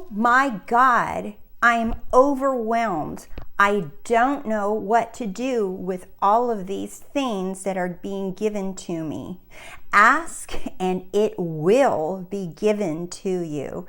my God, I am overwhelmed. I don't know what to do with all of these things that are being given to me. Ask and it will be given to you.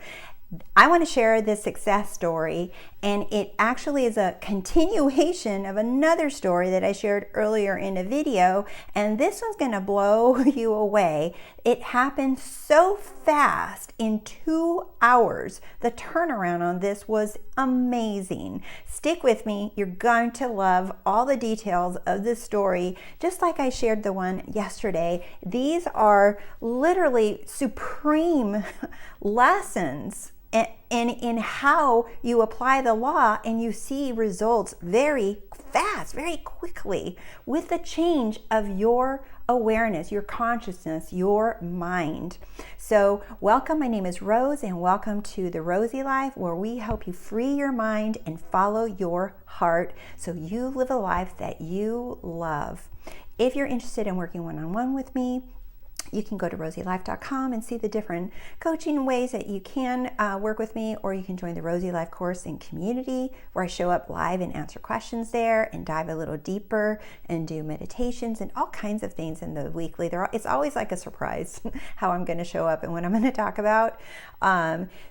I want to share this success story, and it actually is a continuation of another story that I shared earlier in a video, and this one's going to blow you away. It happened so fast in 2 hours. The turnaround on this was amazing. Stick with me. You're going to love all the details of this story, just like I shared the one yesterday. These are literally supreme lessons in how you apply the law, and you see results very fast, very quickly, with the change of your awareness, your consciousness, your mind. So welcome, my name is Rose, and welcome to The Rosey Life, where we help you free your mind and follow your heart so you live a life that you love. If you're interested in working one-on-one with me, you can go to TheRoseyLife.com and see the different coaching ways that you can work with me, or you can join the Rosey Life course and community, where I show up live and answer questions there and dive a little deeper and do meditations and all kinds of things in the weekly. It's always like a surprise how I'm going to show up and what I'm going to talk about.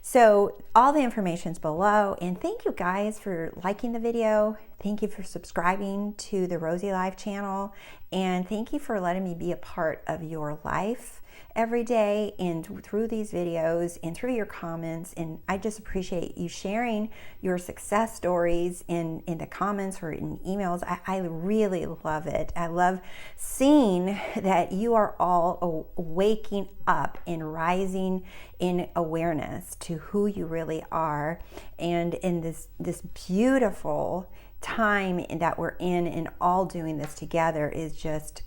So all the information's below, and thank you guys for liking the video. Thank you for subscribing to the Rosey Life channel, and thank you for letting me be a part of your life every day and through these videos and through your comments. And I just appreciate you sharing your success stories in the comments or in emails. I really love it. I love seeing that you are all waking up and rising in awareness to who you really are, and in this beautiful time that we're in, and all doing this together is just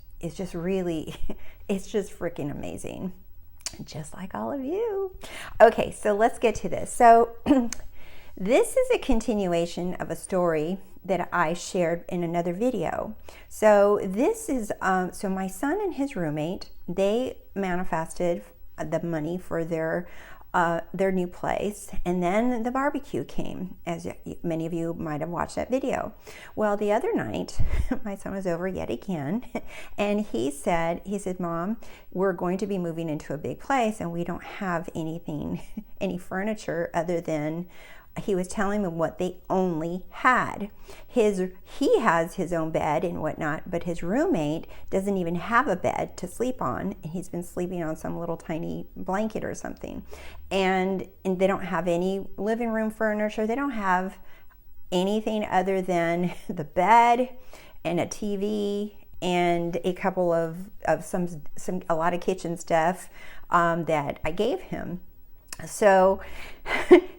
really, it's just freaking amazing, just like all of you. Okay, so let's get to this. So this is a continuation of a story that I shared in another video. So this is so my son and his roommate, they manifested the money for their new place, and then the barbecue came, as many of you might have watched that video. Well, the other night my son was over yet again, and he said, Mom, we're going to be moving into a big place, and we don't have anything, any furniture other than, he was telling me what they only had. He has his own bed and whatnot, but his roommate doesn't even have a bed to sleep on. He's been sleeping on some little tiny blanket or something. And they don't have any living room furniture. They don't have anything other than the bed and a TV and a couple of a lot of kitchen stuff that I gave him. So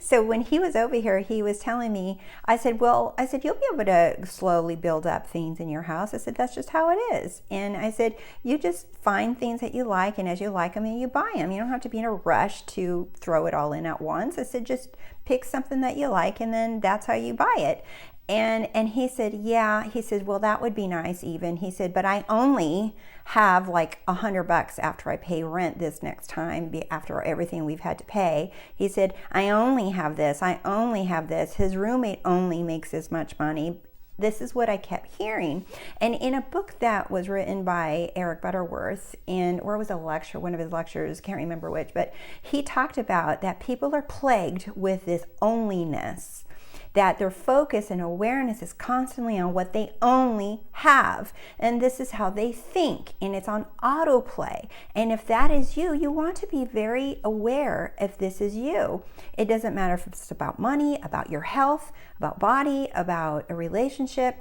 when he was over here, he was telling me, I said, you'll be able to slowly build up things in your house. I said, that's just how it is. And I said, you just find things that you like, and as you like them, and you buy them. You don't have to be in a rush to throw it all in at once. I said, just pick something that you like, and then that's how you buy it. And he said, yeah. He said, well, that would be nice even. He said, but I only have like $100 after I pay rent this next time, after everything we've had to pay. He said, I only have this. I only have this. His roommate only makes this much money. This is what I kept hearing. And in a book that was written by Eric Butterworth, or it was a lecture, one of his lectures, can't remember which, but he talked about that people are plagued with this onlyness, that their focus and awareness is constantly on what they only have. And this is how they think, and it's on autoplay. And if that is you, you want to be very aware if this is you. It doesn't matter if it's about money, about your health, about body, about a relationship.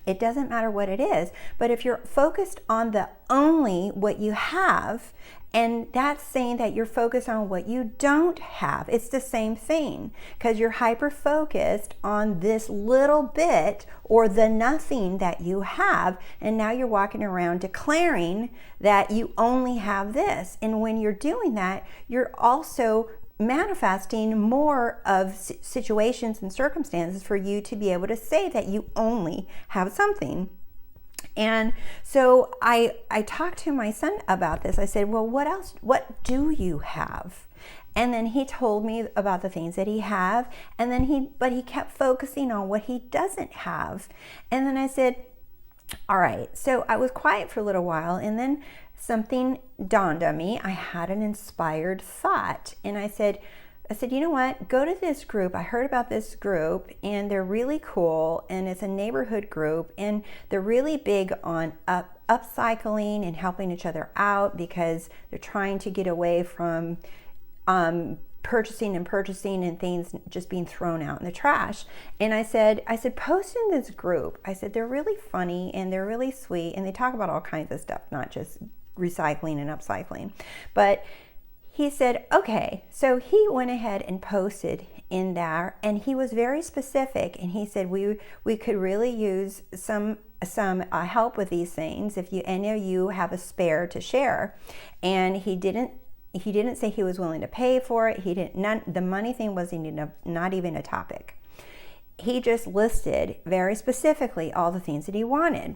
It doesn't matter what it is. But if you're focused on the only what you have, and that's saying that you're focused on what you don't have, it's the same thing, because you're hyper focused on this little bit or the nothing that you have, and now you're walking around declaring that you only have this. And when you're doing that, you're also manifesting more of situations and circumstances for you to be able to say that you only have something. And so I talked to my son about this. I said, well, what else? What do you have? And then he told me about the things that he have, and then but he kept focusing on what he doesn't have. And then I said, all right. So I was quiet for a little while, and then something dawned on me. I had an inspired thought, and I said, you know what? Go to this group. I heard about this group, and they're really cool, and it's a neighborhood group, and they're really big on upcycling and helping each other out because they're trying to get away from purchasing and things just being thrown out in the trash. And I said, post in this group. I said, they're really funny and they're really sweet, and they talk about all kinds of stuff, not just recycling and upcycling. But he said, okay. So he went ahead and posted in there, and he was very specific, and he said we could really use some help with these things if any of you have a spare to share. And he didn't say he was willing to pay for it. The money thing wasn't not even a topic. He just listed very specifically all the things that he wanted: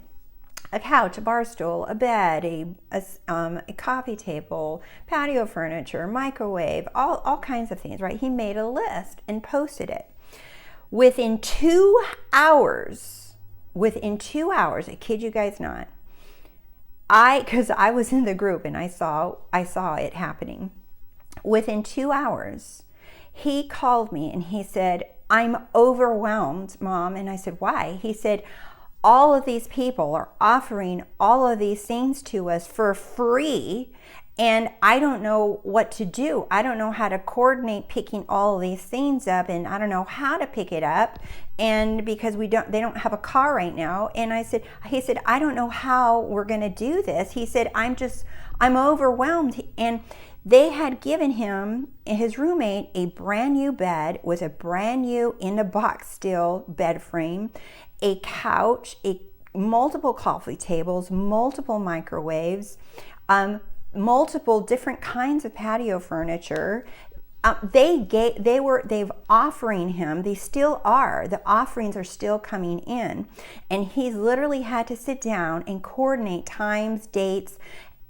a couch, a bar stool, a bed, a coffee table, patio furniture, microwave, all kinds of things, right? He made a list and posted it. Within 2 hours, I kid you guys not, because I was in the group and I saw it happening. Within 2 hours, he called me and he said, I'm overwhelmed, Mom. And I said, why? He said, all of these people are offering all of these things to us for free, and I don't know what to do. I don't know how to coordinate picking all of these things up, and I don't know how to pick it up, and because they don't have a car right now. And he said, I don't know how we're going to do this. He said, I'm overwhelmed. And they had given him, his roommate, a brand new bed with a brand new in a box still bed frame, a couch, multiple coffee tables, multiple microwaves, multiple different kinds of patio furniture. They've offering him, they still are, the offerings are still coming in, and he's literally had to sit down and coordinate times, dates.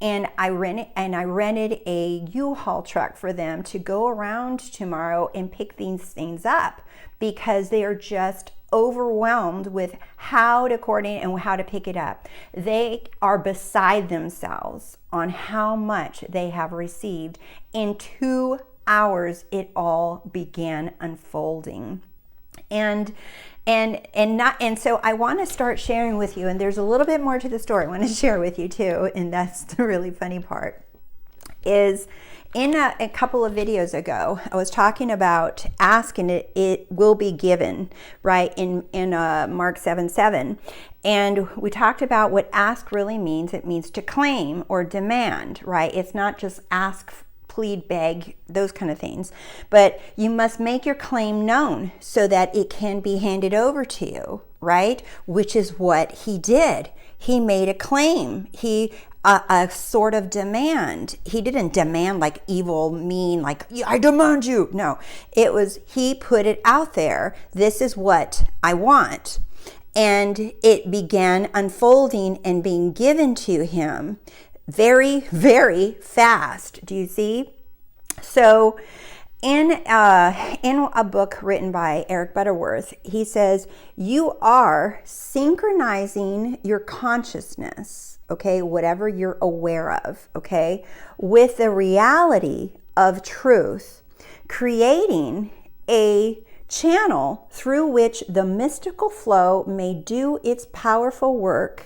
And I rented a U-Haul truck for them to go around tomorrow and pick these things up, because they are just overwhelmed with how to coordinate and how to pick it up. They are beside themselves on how much they have received. In 2 hours, it all began unfolding. And so I want to start sharing with you, and there's a little bit more to the story I want to share with you too, and that's the really funny part, is in a couple of videos ago, I was talking about ask and it will be given, right, in Mark 7:7. And we talked about what ask really means. It means to claim or demand, right? It's not just ask, plead, beg, those kind of things. But you must make your claim known so that it can be handed over to you, right? Which is what he did. He made a claim. A sort of demand. He didn't demand like evil, mean, like, I demand you. No, it was, he put it out there. This is what I want. And it began unfolding and being given to him very, very fast. Do you see? So in a book written by Eric Butterworth, he says, you are synchronizing your consciousness, okay, whatever you're aware of, okay, with the reality of truth, creating a channel through which the mystical flow may do its powerful work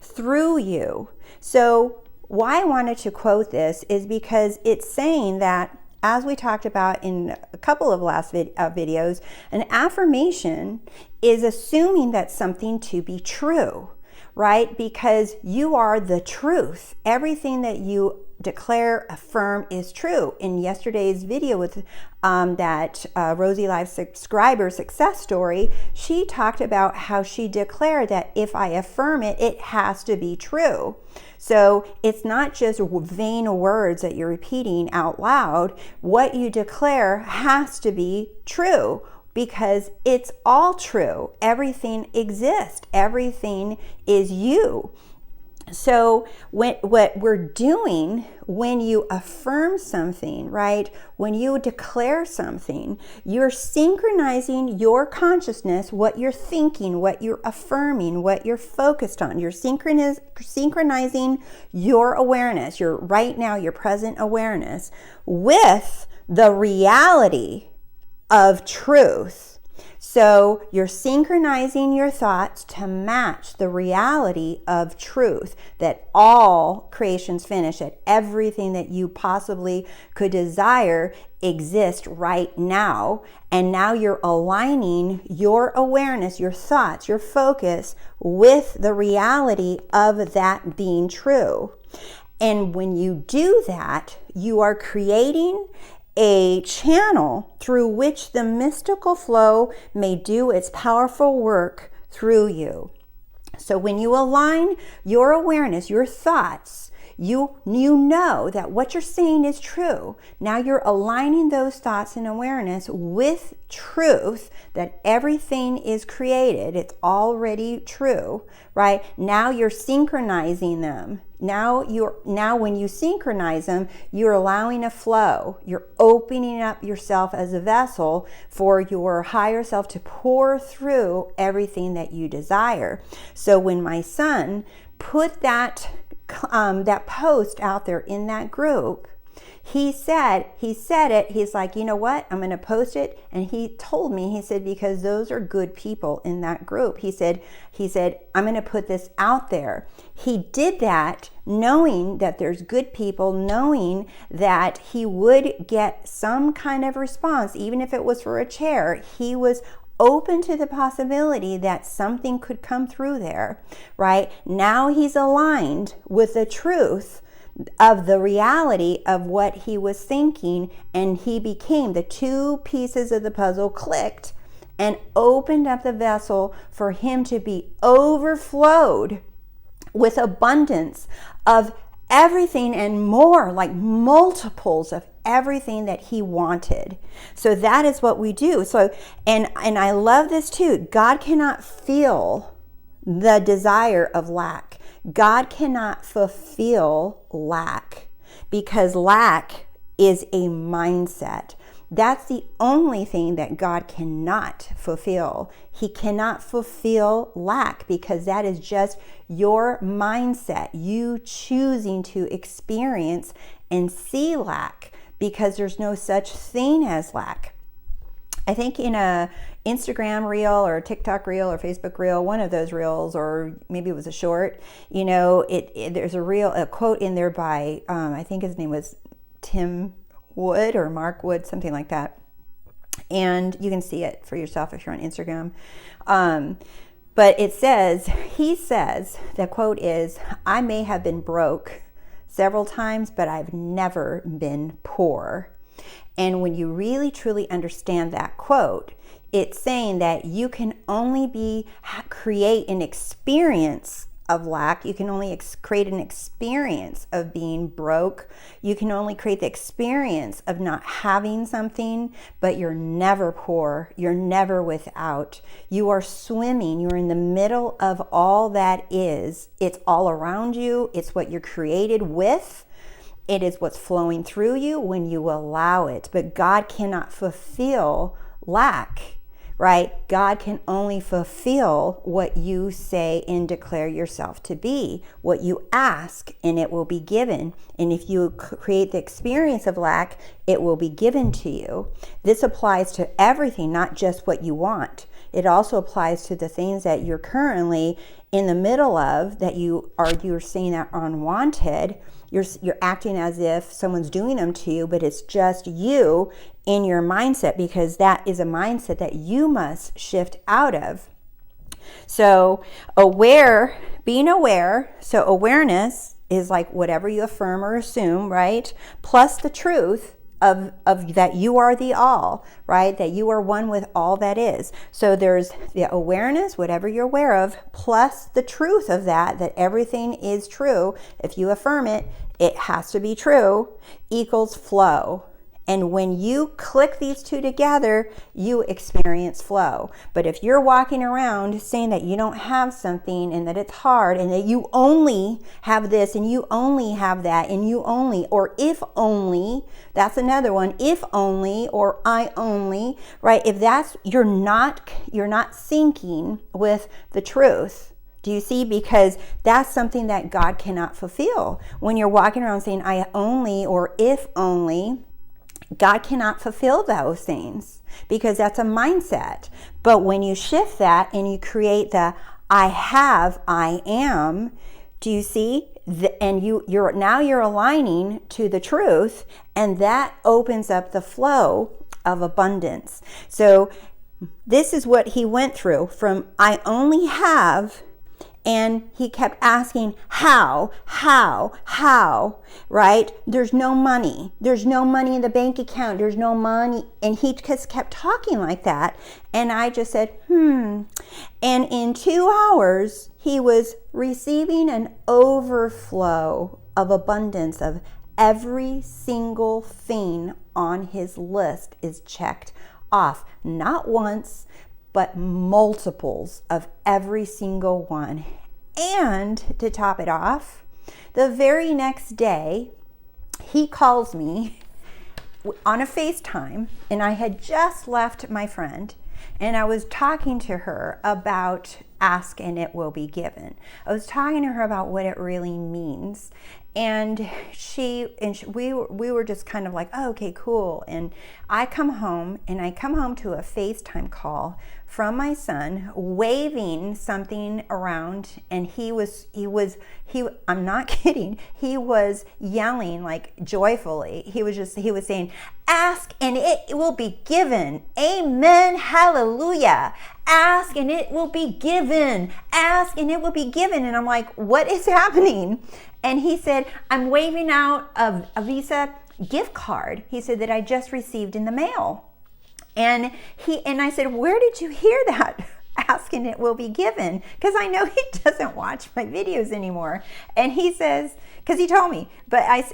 through you. So why I wanted to quote this is because it's saying that, as we talked about in a couple of last videos, an affirmation is assuming that something to be true, right? Because you are the truth. Everything that you declare, affirm is true. In yesterday's video with that LOA subscriber success story, she talked about how she declared that if I affirm it, it has to be true. So it's not just vain words that you're repeating out loud. What you declare has to be true, because it's all true. Everything exists. Everything is you. So what we're doing when you affirm something, right? When you declare something, you're synchronizing your consciousness, what you're thinking, what you're affirming, what you're focused on. You're synchronizing your awareness, your right now, your present awareness with the reality of truth. So you're synchronizing your thoughts to match the reality of truth, that all creation's finished, that everything that you possibly could desire exists right now. And now you're aligning your awareness, your thoughts, your focus with the reality of that being true. And when you do that, you are creating a channel through which the mystical flow may do its powerful work through you. So when you align your awareness, your thoughts, you know that what you're saying is true. Now you're aligning those thoughts and awareness with truth, that everything is created. It's already true, right? Now you're synchronizing them. Now when you synchronize them, you're allowing a flow. You're opening up yourself as a vessel for your higher self to pour through everything that you desire. So when my son put that post out there in that group, he said it, he's like, you know what, I'm going to post it. And he told me, he said, because those are good people in that group. He said, I'm going to put this out there. He did that knowing that there's good people, knowing that he would get some kind of response, even if it was for a chair. He was open to the possibility that something could come through there, right? Now he's aligned with the truth of the reality of what he was thinking, and he became, the two pieces of the puzzle clicked and opened up the vessel for him to be overflowed with abundance of everything and more, like multiples of everything that he wanted. So that is what we do. So, and I love this too. God cannot feel the desire of lack. God cannot fulfill lack, because lack is a mindset. That's the only thing that God cannot fulfill. He cannot fulfill lack, because that is just your mindset, you choosing to experience and see lack, because there's no such thing as lack. I think in a Instagram reel or a TikTok reel or Facebook reel, one of those reels, or maybe it was a short, you know, there's a quote in there by, I think his name was Tim Wood or Mark Wood, something like that. And you can see it for yourself if you're on Instagram. But he says, the quote is, I may have been broke several times, but I've never been poor. And when you really truly understand that quote, it's saying that you can only create an experience of lack. You can only create an experience of being broke. You can only create the experience of not having something, but you're never poor. You're never without. You are swimming. You're in the middle of all that is. It's all around you. It's what you're created with. It is what's flowing through you when you allow it. But God cannot fulfill lack, right? God can only fulfill what you say and declare yourself to be. What you ask, and it will be given. And if you create the experience of lack, it will be given to you. This applies to everything, not just what you want. It also applies to the things that you're currently in the middle of, that you're saying are unwanted. You're acting as if someone's doing them to you, but it's just you in your mindset, because that is a mindset that you must shift out of. So being aware, so awareness is like whatever you affirm or assume, right? Plus the truth of that you are the all, right? That you are one with all that is. So there's the awareness, whatever you're aware of, plus the truth of that everything is true. If you affirm it, it has to be true, equals flow. And when you click these two together, you experience flow. But if you're walking around saying that you don't have something and that it's hard and that you only have this and you only have that and you only, or if only, that's another one, if only, or I only, right? If that's, you're not syncing with the truth. Do you see? Because that's something that God cannot fulfill. When you're walking around saying I only or if only, God cannot fulfill those things because that's a mindset. But when you shift that and you create the I have, I am, do you see? And you're aligning to the truth, and that opens up the flow of abundance. So this is what he went through from I only have. And he kept asking, how, right? There's no money. There's no money in the bank account. There's no money. And he just kept talking like that. And I just said, And in 2 hours, he was receiving an overflow of abundance of every single thing on his list is checked off. Not once, but multiples of every single one. And to top it off, the very next day, he calls me on a FaceTime, and I had just left my friend, and I was talking to her about ask and it will be given. I was talking to her about what it really means. And we were just kind of like, oh, okay, cool. And I come home to a FaceTime call from my son waving something around, and I'm not kidding, he was yelling like joyfully. He was saying, ask and it will be given. Amen. Hallelujah. Ask and it will be given. Ask and it will be given. And I'm like, what is happening? And he said, I'm waving out a Visa gift card. He said that I just received in the mail. And I said, where did you hear that? Ask and it will be given. Because I know he doesn't watch my videos anymore. And he says, because he told me,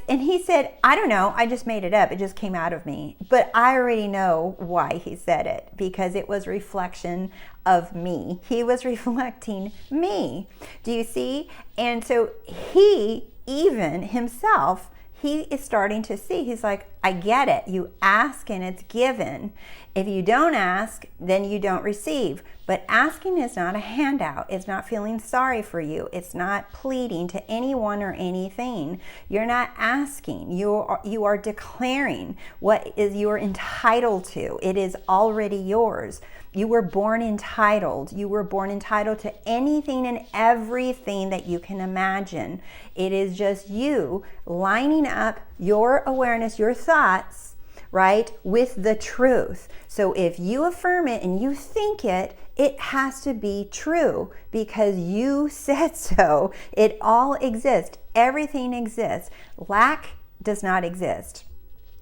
and he said, I don't know, I just made it up. It just came out of me. But I already know why he said it, because it was reflection of me. He was reflecting me. Do you see? And so he, even himself, he is starting to see. He's like, I get it. You ask and it's given. If you don't ask, then you don't receive. But asking is not a handout. It's not feeling sorry for you. It's not pleading to anyone or anything. You're not asking. You are declaring what is you're entitled to. It is already yours. You were born entitled. You were born entitled to anything and everything that you can imagine. It is just you lining up your awareness, your thoughts, right, with the truth. So if you affirm it and you think it, it has to be true because you said so. It all exists. Everything exists. Lack does not exist.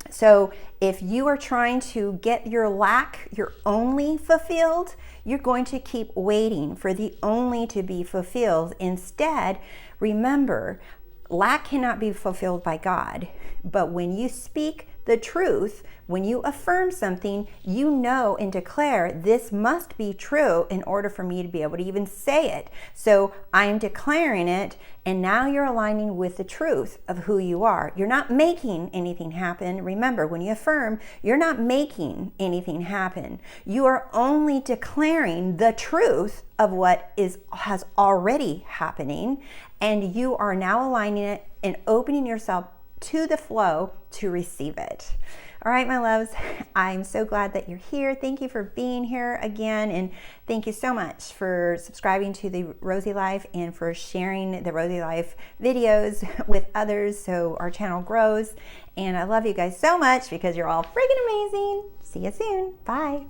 So if you are trying to get your lack, your only fulfilled, you're going to keep waiting for the only to be fulfilled. Instead, remember, lack cannot be fulfilled by God. But when you speak the truth, when you affirm something, you know and declare this must be true in order for me to be able to even say it. So I'm declaring it, and now you're aligning with the truth of who you are. You're not making anything happen. Remember, when you affirm, you're not making anything happen. You are only declaring the truth of what has already happening, and you are now aligning it and opening yourself to the flow to receive it. All right, my loves, I'm so glad that you're here. Thank you for being here again, and thank you so much for subscribing to The Rosey Life and for sharing The Rosey Life videos with others so our channel grows. And I love you guys so much because you're all freaking amazing. See you soon. Bye.